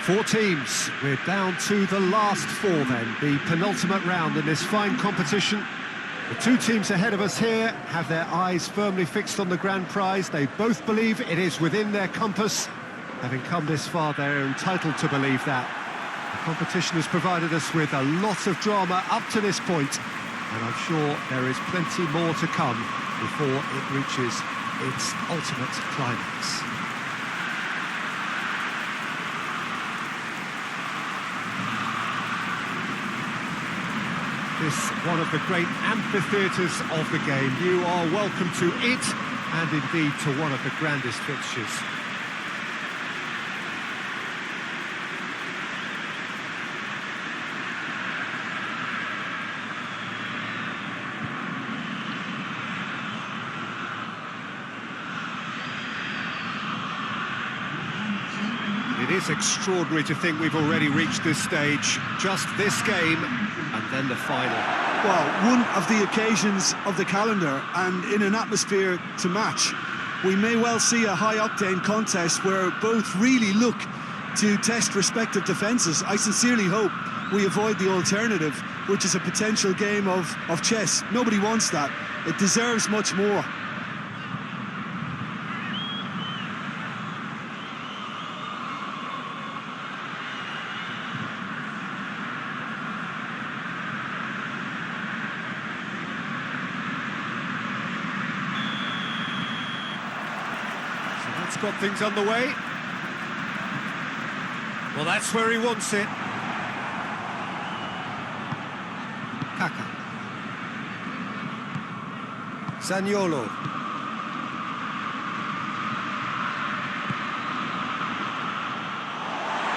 Four teams, we're down to the last four then, the penultimate round in this fine competition. The two teams ahead of us here have their eyes firmly fixed on the grand prize. They both believe it is within their compass. Having come this far, they're entitled to believe that. The competition has provided us with a lot of drama up to this point, and I'm sure there is plenty more to come before it reaches its ultimate climax. This one of the great amphitheatres of the game. You are welcome to it, and indeed to one of the grandest fixtures. It is extraordinary to think we've already reached this stage. Just this game, and then the final. Well, one of the occasions of the calendar, and in an atmosphere to match. We may well see a high-octane contest where both really look to test respective defences. I sincerely hope we avoid the alternative, which is a potential game of chess. Nobody wants that. It deserves much more. Got things underway. Well, that's where he wants it. Kaka. Zaniolo.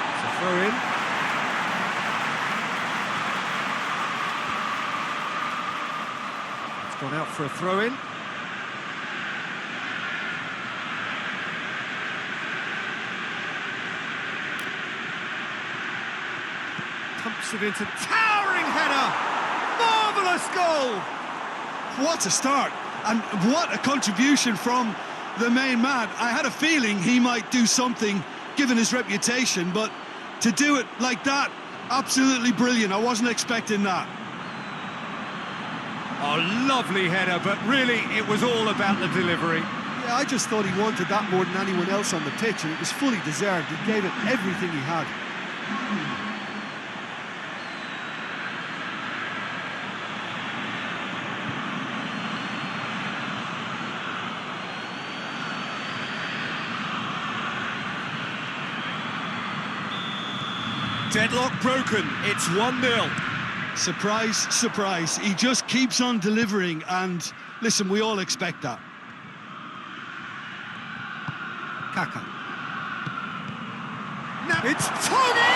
It's a throw in. It's gone out for a throw in. Pumps it into towering header! Marvellous goal! What a start, and what a contribution from the main man. I had a feeling he might do something, given his reputation, but to do it like that, absolutely brilliant. I wasn't expecting that. A lovely header, but really it was all about the delivery. Yeah, I just thought he wanted that more than anyone else on the pitch, and it was fully deserved. He gave it everything he had. Deadlock broken, it's 1-0. Surprise, surprise. He just keeps on delivering, and listen, we all expect that. Kaka. Now it's Tony!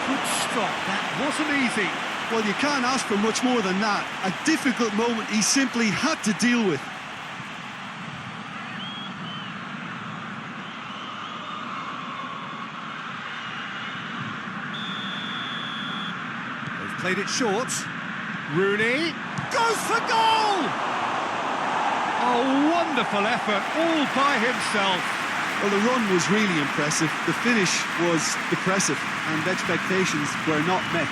Good stop, that wasn't easy. Well, you can't ask for much more than that. A difficult moment he simply had to deal with. Played it short. Rooney goes for goal! A wonderful effort, all by himself. Well, the run was really impressive. The finish was depressive, and expectations were not met.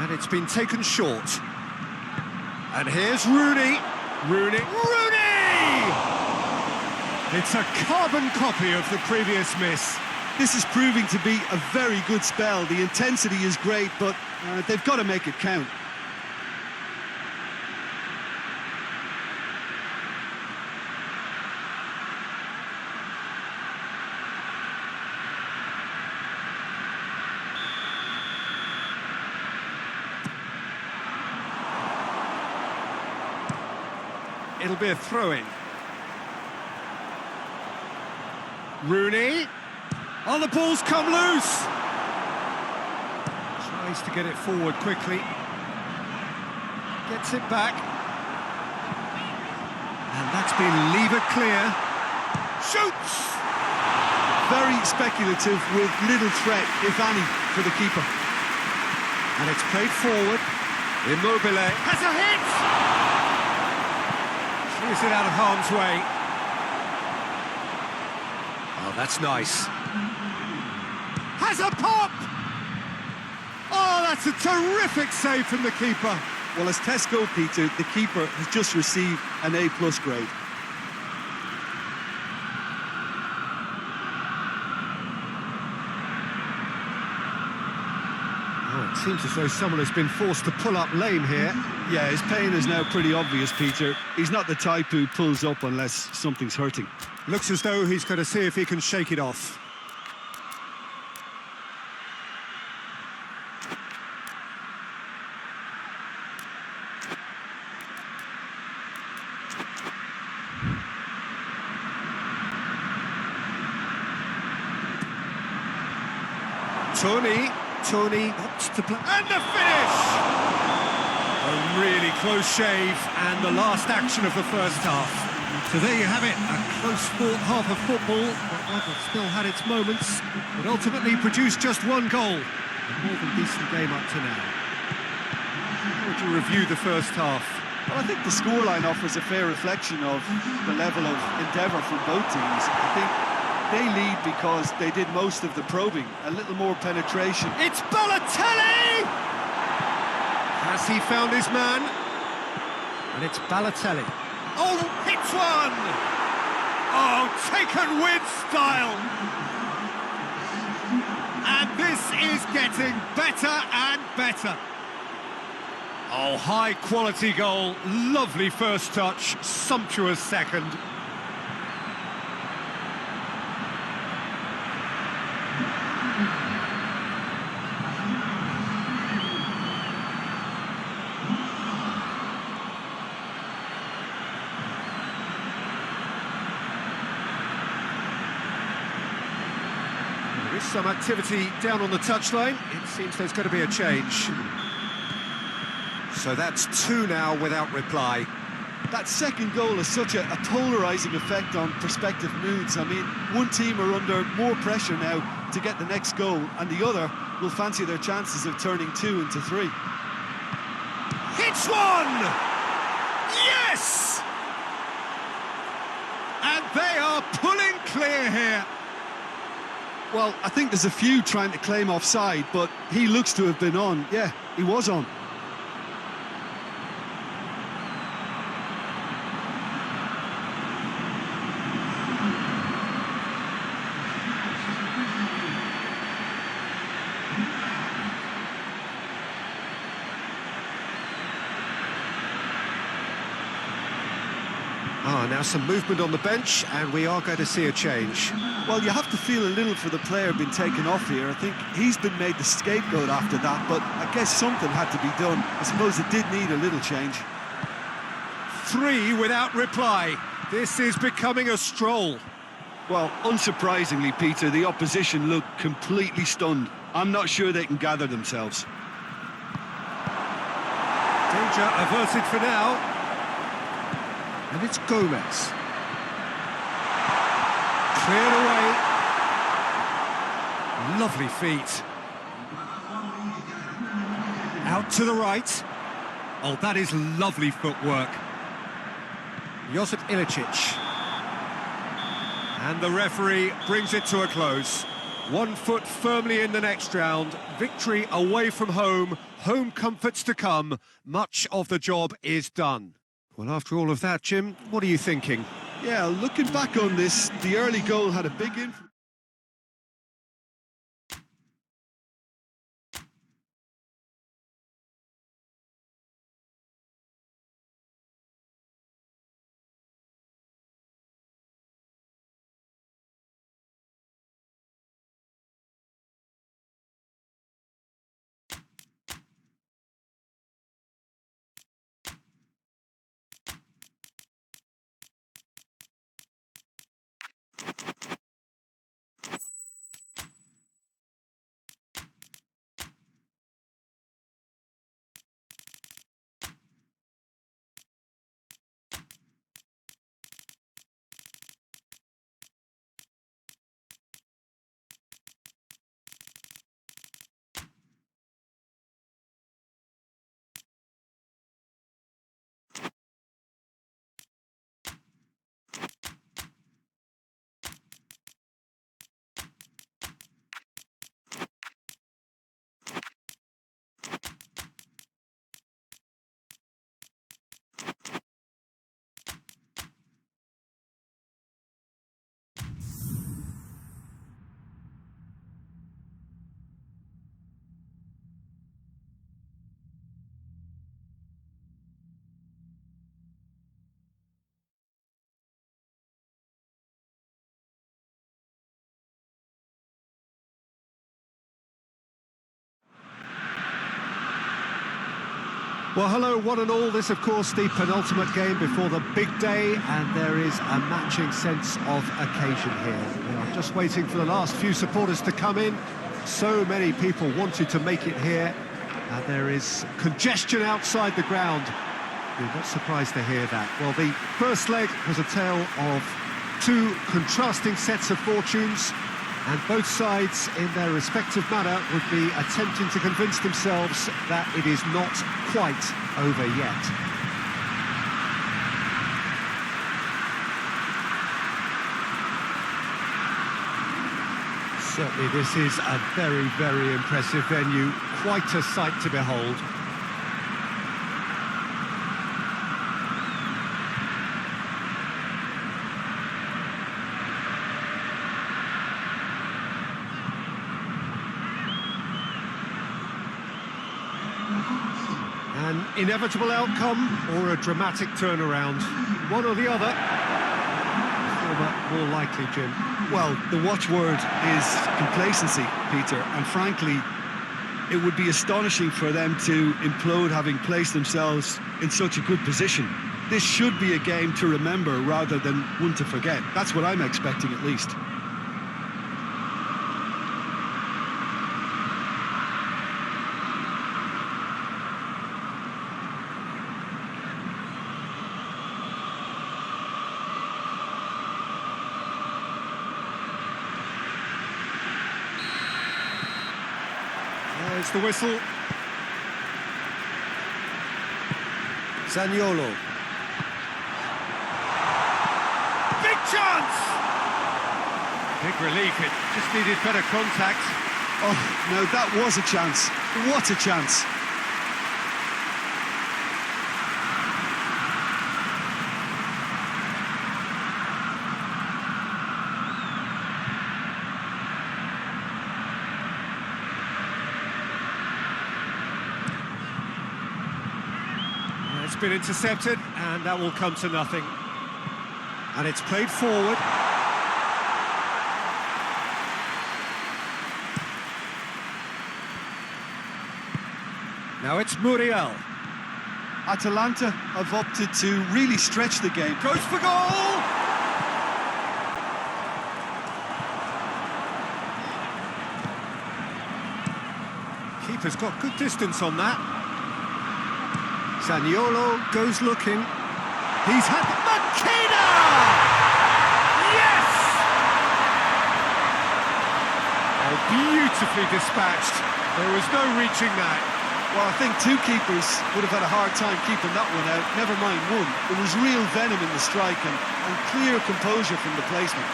And it's been taken short. And here's Rooney. Rooney! It's a carbon copy of the previous miss. This is proving to be a very good spell. The intensity is great, but they've got to make it count. It'll be a throw-in. Rooney. Oh, the ball's come loose! Tries to get it forward quickly. Gets it back. And that's been levered clear. Shoots! Very speculative with little threat, if any, for the keeper. And it's played forward. Immobile has a hit! Clears it out of harm's way. Oh, that's nice. Has a pop! Oh, that's a terrific save from the keeper. Well, as tests go, Peter, the keeper has just received an A+ grade. Oh, it seems as though someone has been forced to pull up lame here. Yeah, his pain is now pretty obvious, Peter. He's not the type who pulls up unless something's hurting. Looks as though he's going to see if he can shake it off. Tony wants to play. And the finish! A really close shave and the last action of the first half. So there you have it, a close-fought half of football, but one that still had its moments, but ultimately produced just one goal. A more than decent game up to now. How would you review the first half? Well, I think the scoreline offers a fair reflection of the level of endeavour from both teams. I think they lead because they did most of the probing, a little more penetration. It's Balotelli! Has he found his man? And it's Balotelli. Oh, hits one! Oh, taken with style! And this is getting better and better. Oh, high-quality goal, lovely first touch, sumptuous second. There is some activity down on the touchline. It seems there's going to be a change. So that's two now without reply. That second goal has such a polarising effect on prospective moods. I mean, one team are under more pressure now to get the next goal, and the other will fancy their chances of turning 2 into 3. Hits one! Yes! And they are pulling clear here. Well, I think there's a few trying to claim offside, but he looks to have been on. Yeah, he was on. Now some movement on the bench, and we are going to see a change. Well, you have to feel a little for the player being taken off here. I think he's been made the scapegoat after that, but I guess something had to be done. I suppose it did need a little change. 3 without reply. This is becoming a stroll. Well, unsurprisingly, Peter, the opposition look completely stunned. I'm not sure they can gather themselves. Danger averted for now. And it's Gomez. Cleared away. Lovely feet. Out to the right. Oh, that is lovely footwork. Josip Ilicic. And the referee brings it to a close. 1 foot firmly in the next round. Victory away from home. Home comforts to come. Much of the job is done. Well, after all of that, Jim, what are you thinking? Yeah, looking back on this, the early goal had a big influence. Well, hello, one and all. This, of course, the penultimate game before the big day, and there is a matching sense of occasion here. We are just waiting for the last few supporters to come in. So many people wanted to make it here, and there is congestion outside the ground. You're not surprised to hear that. Well, the first leg was a tale of two contrasting sets of fortunes, and both sides, in their respective manner, would be attempting to convince themselves that it is not quite over yet. Certainly this is a very, very impressive venue, quite a sight to behold. An inevitable outcome or a dramatic turnaround? One or the other? More likely, Jim. Well, the watchword is complacency, Peter, and frankly, it would be astonishing for them to implode having placed themselves in such a good position. This should be a game to remember rather than one to forget. That's what I'm expecting, at least. There's the whistle. Zaniolo. Big chance! Big relief, it just needed better contact. Oh, no, that was a chance. What a chance. It's been intercepted, and that will come to nothing. And it's played forward. Now it's Muriel. Atalanta have opted to really stretch the game. Goes for goal! Keeper's got good distance on that. Zaniolo goes looking. He's had Makina! Yes! Oh, beautifully dispatched. There was no reaching that. Well, I think two keepers would have had a hard time keeping that one out, never mind one. There was real venom in the strike and clear composure from the placement.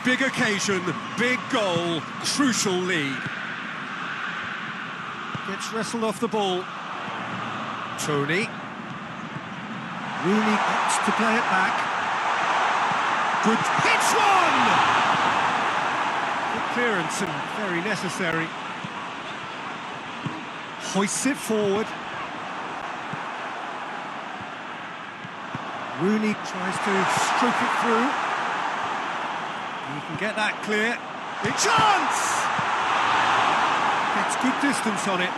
Big occasion, big goal, crucial lead. Gets wrestled off the ball. Tony. Rooney opts to play it back. Good hits one! Good clearance and very necessary. Hoists it forward. Rooney tries to stroke it through. He can get that clear. Big chance! Gets good distance on it.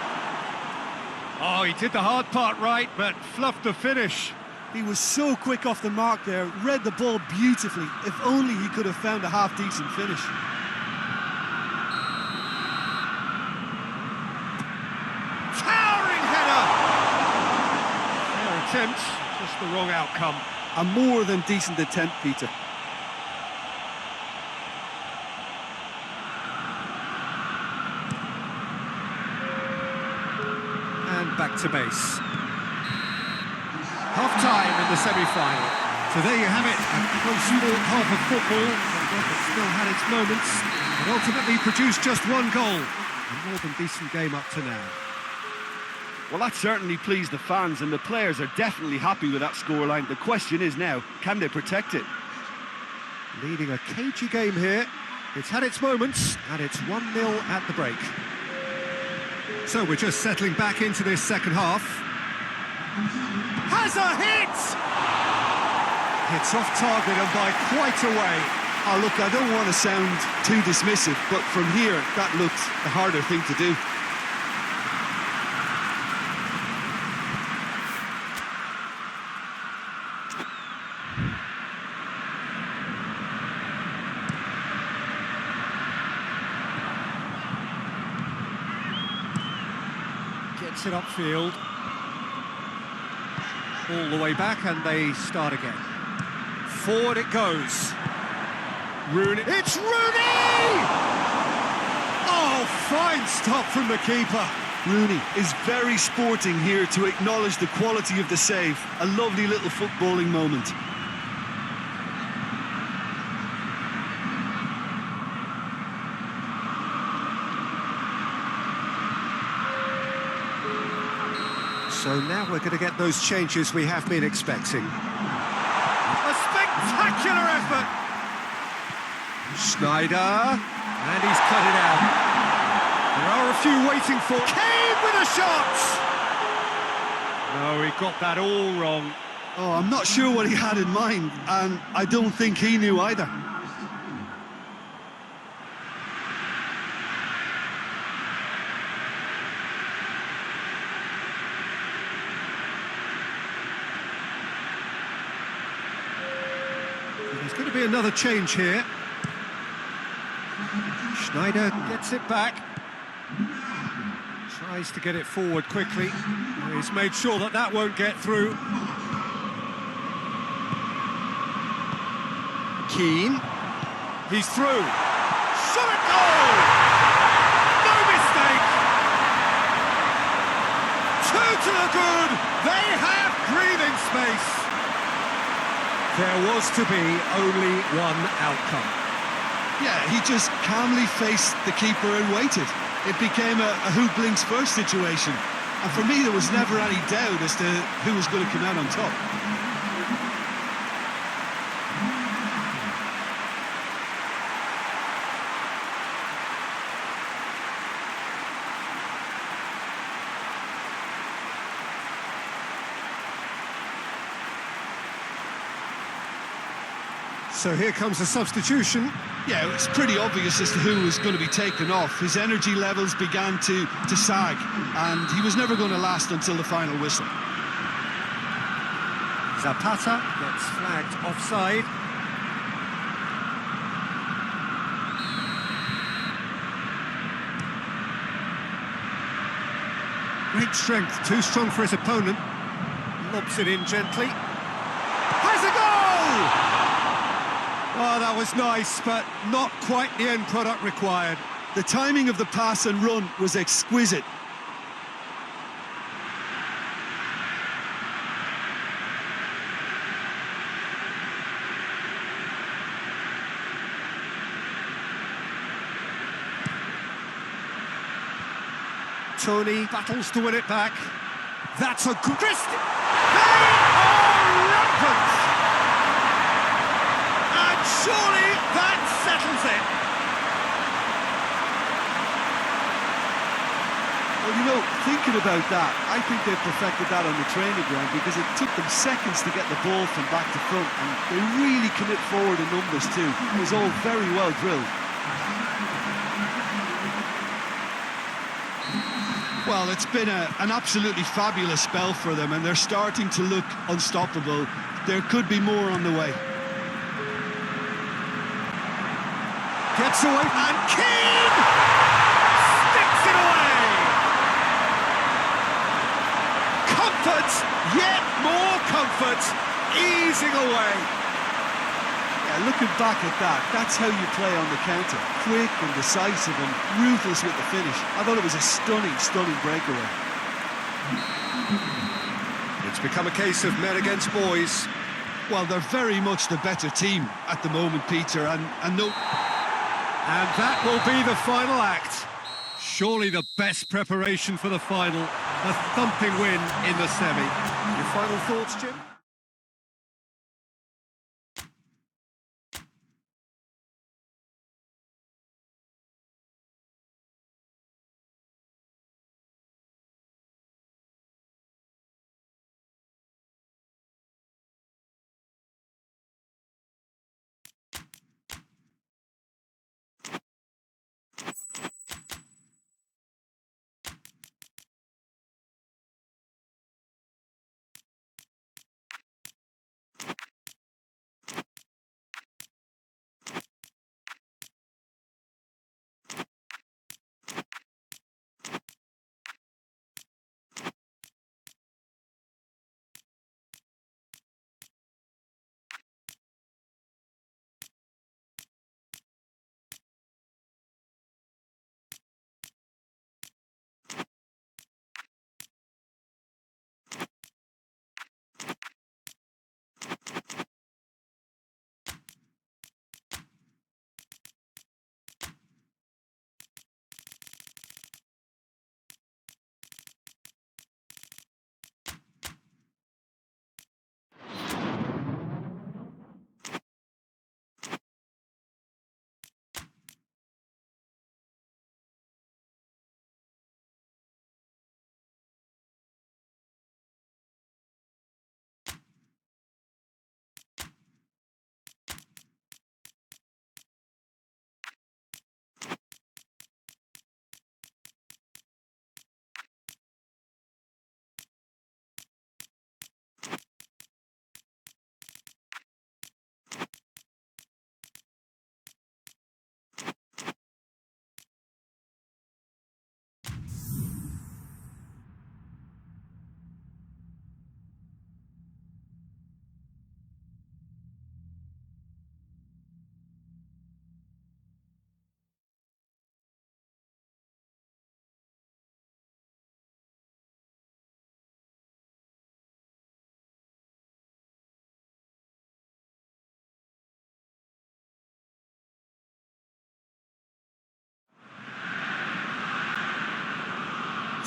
Oh, he did the hard part right, but fluffed the finish. He was so quick off the mark there, read the ball beautifully. If only he could have found a half-decent finish. Towering header! Fair attempt, just the wrong outcome. A more than decent attempt, Peter. And back to base. Half-time in the semi-final. So there you have it, a close-fought half of football, that still had its moments, but ultimately produced just one goal. A more than decent game up to now. Well, that certainly pleased the fans, and the players are definitely happy with that scoreline. The question is now, can they protect it? Leading a cagey game here. It's had its moments, and it's 1-0 at the break. So we're just settling back into this second half. Has a hit! Hits off target and by quite a way. Oh, look, I don't want to sound too dismissive, but from here, that looked the harder thing to do. Gets it upfield. All the way back and they start again. Forward it goes. Rooney. It's Rooney! Oh, fine stop from the keeper. Rooney is very sporting here to acknowledge the quality of the save. A lovely little footballing moment. So now we're going to get those changes we have been expecting. A spectacular effort! Schneider, and he's cut it out. There are a few waiting for... Kane with a shot! No, he got that all wrong. Oh, I'm not sure what he had in mind, and I don't think he knew either. There's going to be another change here. Schneider gets it back. Tries to get it forward quickly. He's made sure that that won't get through. Keane. He's through. Shot at goal! No mistake! Two to the good! They have breathing space! There was to be only one outcome. Yeah, he just calmly faced the keeper and waited. It became a who blinks first situation. And for me, there was never any doubt as to who was going to come out on top. So here comes a substitution. Yeah, it's pretty obvious as to who was going to be taken off. His energy levels began to sag, and he was never going to last until the final whistle. Zapata gets flagged offside. Great strength, too strong for his opponent. Lobs it in gently. Has a goal! Oh, that was nice, but not quite the end product required. The timing of the pass and run was exquisite. Tony battles to win it back. That's a good... They are rampant! And surely that settles it. Well, you know, thinking about that, I think they perfected that on the training ground because it took them seconds to get the ball from back to front, and they really commit forward in numbers too. It was all very well drilled. Well, it's been an absolutely fabulous spell for them, and they're starting to look unstoppable. There could be more on the way. Gets away, and Keane sticks it away! Comfort, yet more comfort, easing away. Yeah, looking back at that, that's how you play on the counter. Quick and decisive and ruthless with the finish. I thought it was a stunning, stunning breakaway. It's become a case of men against boys. Well, they're very much the better team at the moment, Peter, and no... And that will be the final act. Surely the best preparation for the final. A thumping win in the semi. Your final thoughts, Jim?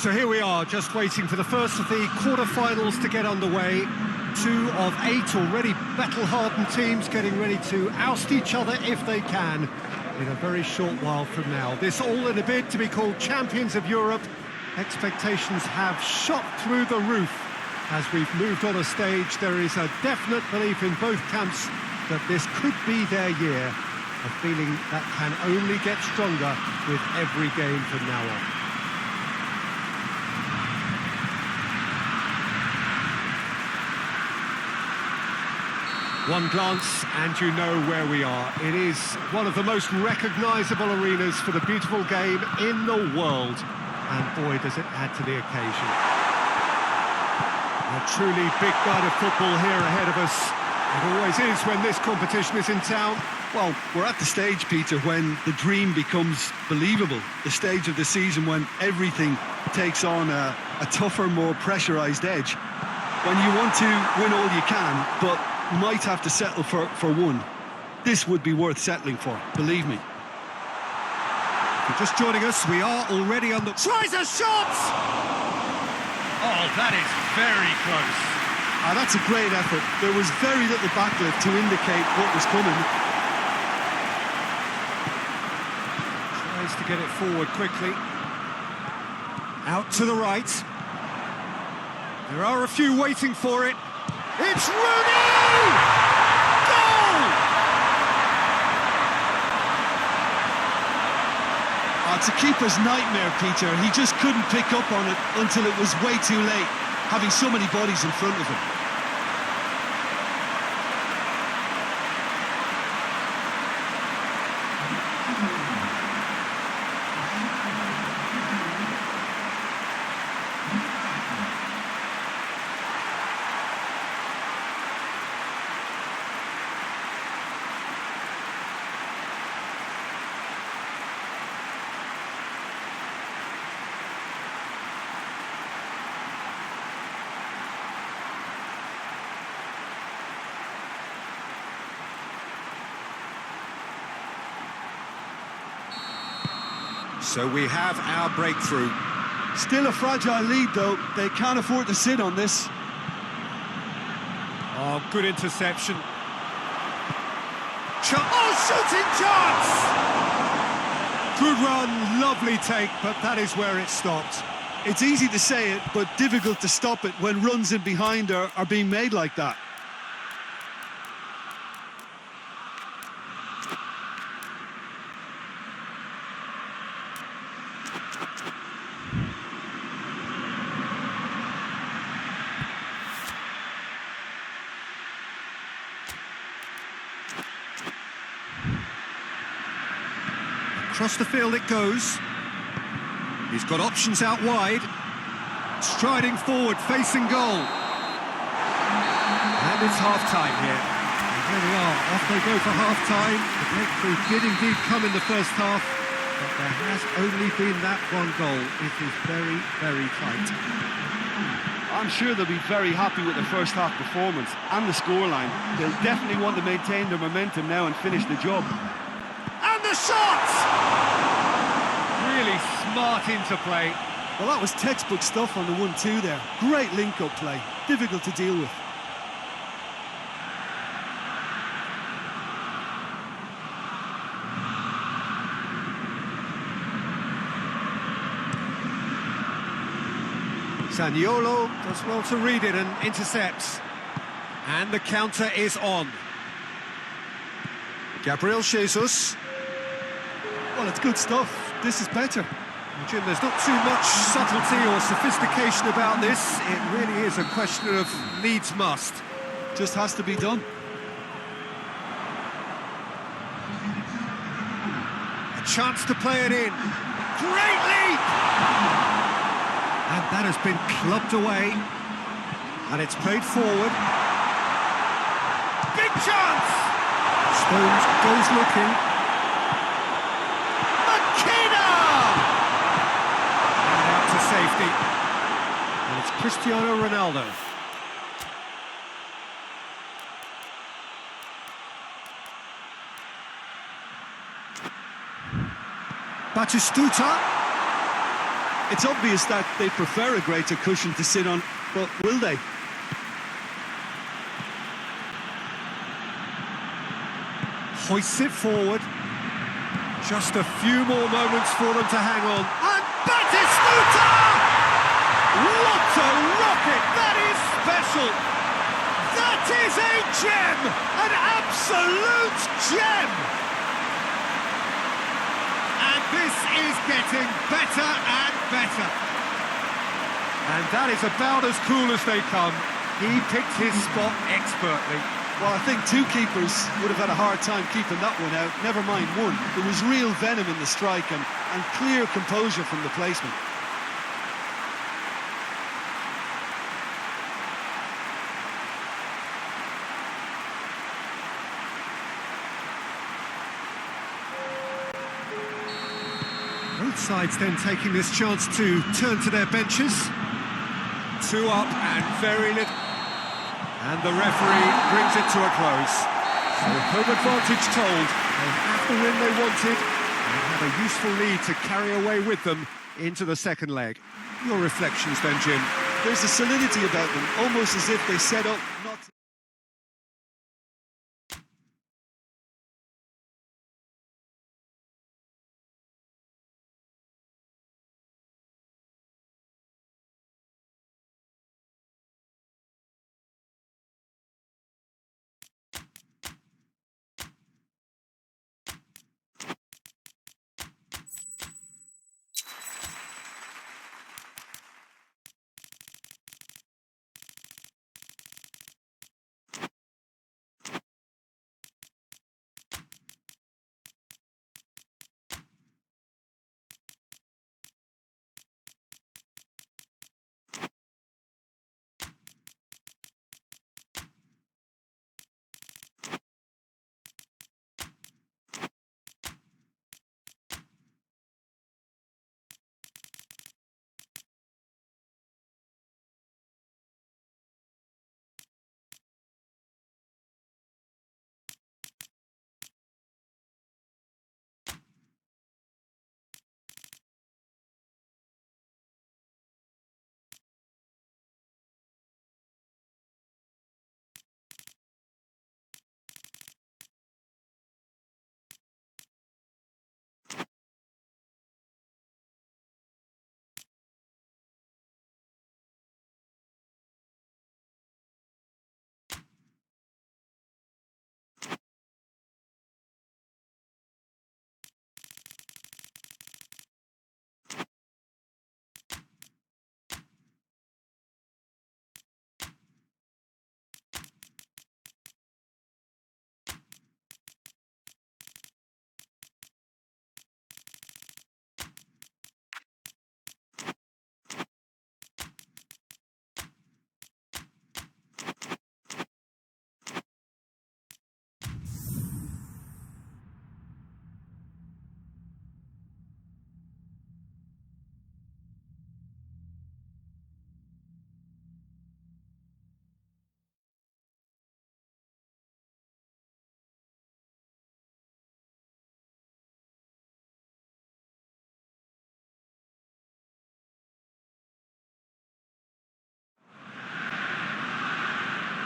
So here we are, just waiting for the first of the quarter-finals to get underway. 2 of 8 already battle-hardened teams getting ready to oust each other if they can in a very short while from now. This all in a bid to be called champions of Europe. Expectations have shot through the roof. As we've moved on a stage, there is a definite belief in both camps that this could be their year. A feeling that can only get stronger with every game from now on. One glance and you know where we are. It is one of the most recognisable arenas for the beautiful game in the world. And boy, does it add to the occasion. A truly big night of football here ahead of us. It always is when this competition is in town. Well, we're at the stage, Peter, when the dream becomes believable. The stage of the season when everything takes on a tougher, more pressurised edge. When you want to win all you can, but might have to settle for one. This would be worth settling for, believe me. If you're just joining us, we are already on the... Tries a shot! Oh, that is very close. That's a great effort. There was very little backlift to indicate what was coming. Tries to get it forward quickly. Out to the right. There are a few waiting for it. It's Rooney! Goal! It's a keeper's nightmare, Peter. He just couldn't pick up on it until it was way too late, having so many bodies in front of him. So we have our breakthrough. Still a fragile lead, though. They can't afford to sit on this. Oh, good interception. Shooting chance! Good run, lovely take, but that is where it stopped. It's easy to say it, but difficult to stop it when runs in behind are being made like that. Across the field it goes. He's got options out wide. Striding forward, facing goal. And it's half-time here. And here we are, off they go for half-time. The breakthrough did indeed come in the first half, but there has only been that one goal. It is very, very tight. I'm sure they'll be very happy with the first half performance and the scoreline. They'll definitely want to maintain their momentum now and finish the job. And the shot! Really smart interplay. Well, that was textbook stuff on the 1-2 there. Great link-up play, difficult to deal with. Zaniolo does well to read it and intercepts. And the counter is on. Gabriel Jesus. Well, it's good stuff. This is better. Jim, there's not too much subtlety or sophistication about this. It really is a question of needs must. Just has to be done. A chance to play it in. Great leap! And that has been clubbed away. And it's played forward. Big chance! Stones goes looking. And out to safety. And it's Cristiano Ronaldo. Batistuta. It's obvious that they prefer a greater cushion to sit on, but will they? Hoists it forward. Just a few more moments for them to hang on. And Batistuta! What a rocket! That is special! That is a gem! An absolute gem! And this is getting better and better. And that is about as cool as they come. He picked his spot expertly. Well, I think two keepers would have had a hard time keeping that one out, never mind one. There was real venom in the strike and clear composure from the placement. Both sides then taking this chance to turn to their benches. 2 up and very little. And the referee brings it to a close. So home advantage told. They have the win they wanted and have a useful lead to carry away with them into the second leg. Your reflections then, Jim? There's a solidity about them, almost as if they set up not to...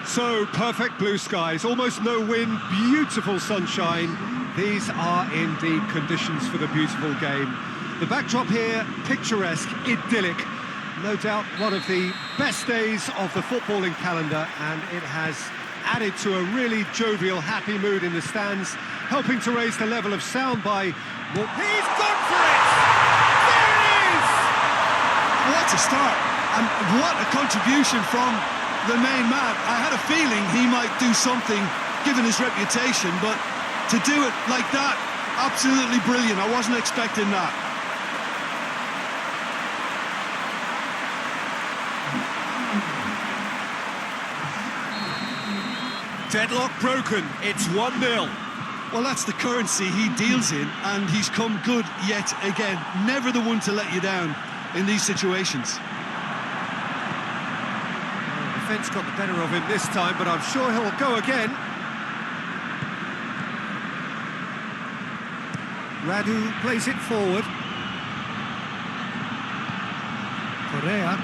So, perfect blue skies, almost no wind, beautiful sunshine. These are indeed conditions for the beautiful game. The backdrop here, picturesque, idyllic. No doubt one of the best days of the footballing calendar, and it has added to a really jovial, happy mood in the stands, helping to raise the level of sound by... Well, he's gone for it! There it is! What a start, and what a contribution from the main man. I had a feeling he might do something, given his reputation, but to do it like that, absolutely brilliant. I wasn't expecting that. Deadlock broken, it's 1-0. Well, that's the currency he deals in, and he's come good yet again. Never the one to let you down in these situations. Defence got the better of him this time, but I'm sure he'll go again. Radu plays it forward. Correa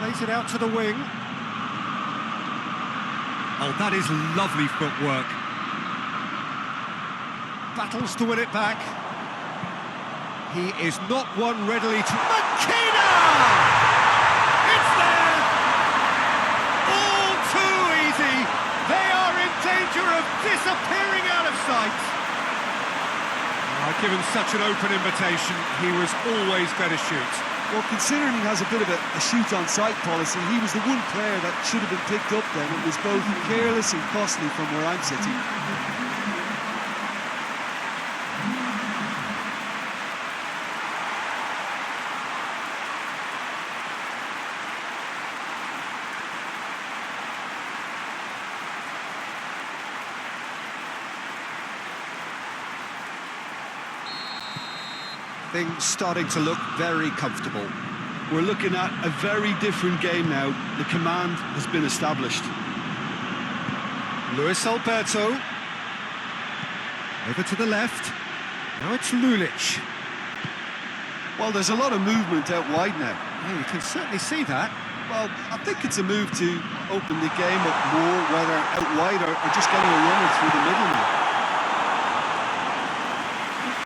plays it out to the wing. Oh, that is lovely footwork. Battles to win it back. He is not one readily to... Makina! It's there! All too easy. They are in danger of disappearing out of sight. Given such an open invitation, he was always better shoot. Well, considering he has a bit of a shoot-on-sight policy, he was the one player that should have been picked up then. It was both careless and costly from where I'm sitting. Things starting to look very comfortable. We're looking at a very different game now. The command has been established. Luis Alberto. Over to the left. Now it's Lulic. Well, there's a lot of movement out wide now. Yeah, you can certainly see that. Well, I think it's a move to open the game up more, whether out wide or just getting a runner through the middle now.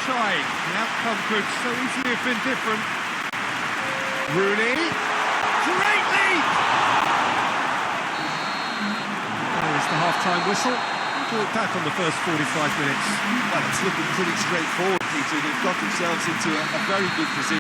Trying. The outcome could so easily have been different. Rooney. Great lead! There's the half-time whistle. To look back on the first 45 minutes. Well, it's looking pretty straightforward, Peter. They've got themselves into a very good position.